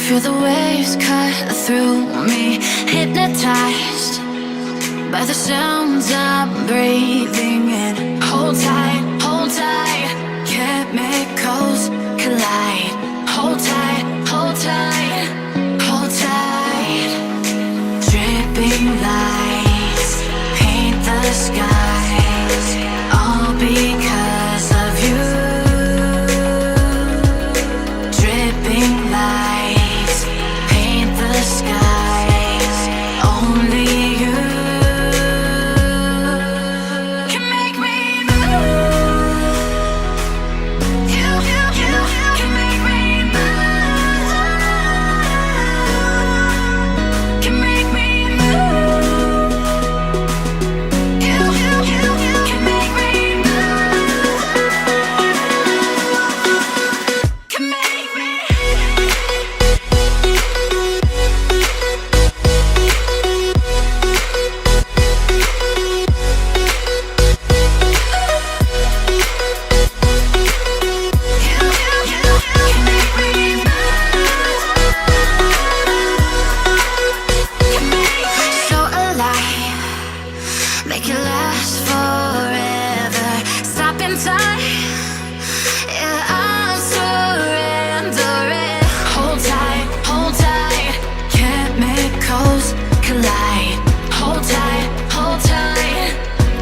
Feel the waves cut through me, hypnotized by the sounds I'm breathing in. Hold tight, chemicals collide. Hold tight, hold tight, hold tight. Dripping lights paint the skies, all because of you. Dripping lights paint the skies, only you can make me move. You can make me move. Can make me move. You can make me move. Can make me. So alive, make it last forever. Stop in time, yeah, I'm surrendering. Hold tight, chemicals collide. Hold tight, hold tight,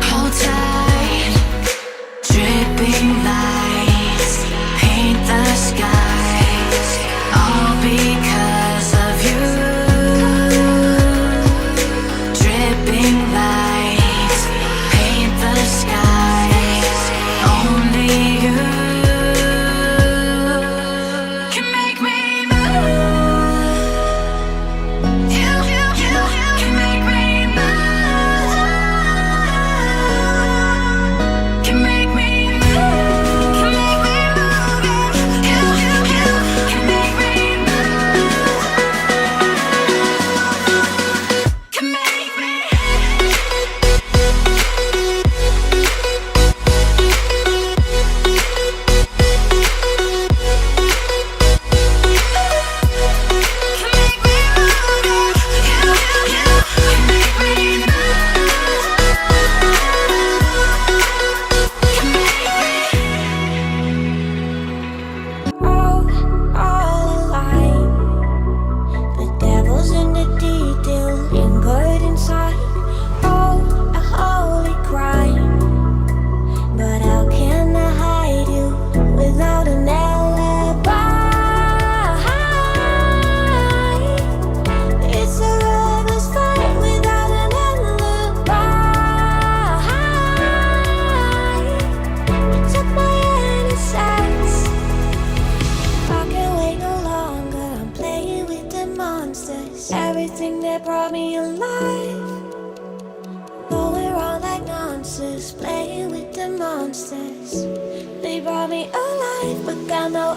hold tight. Dripping lights paint the skies, all because of you. Dripping lights paint the skies, only you can make me move. You can make me move. Can make me move. Can make me move. You can make me move. Can make me. All alive. The devil's in the detail, lingered inside. Oh, a holy crime. But how can I hide you without an alibi? It's a lover's fight without an alibi. You took my innocence. I can't wait no longer. I'm playing with the monsters. Everything that brought me alive, going wrong like nonsense. Playing with the monsters. They brought me alive, but got no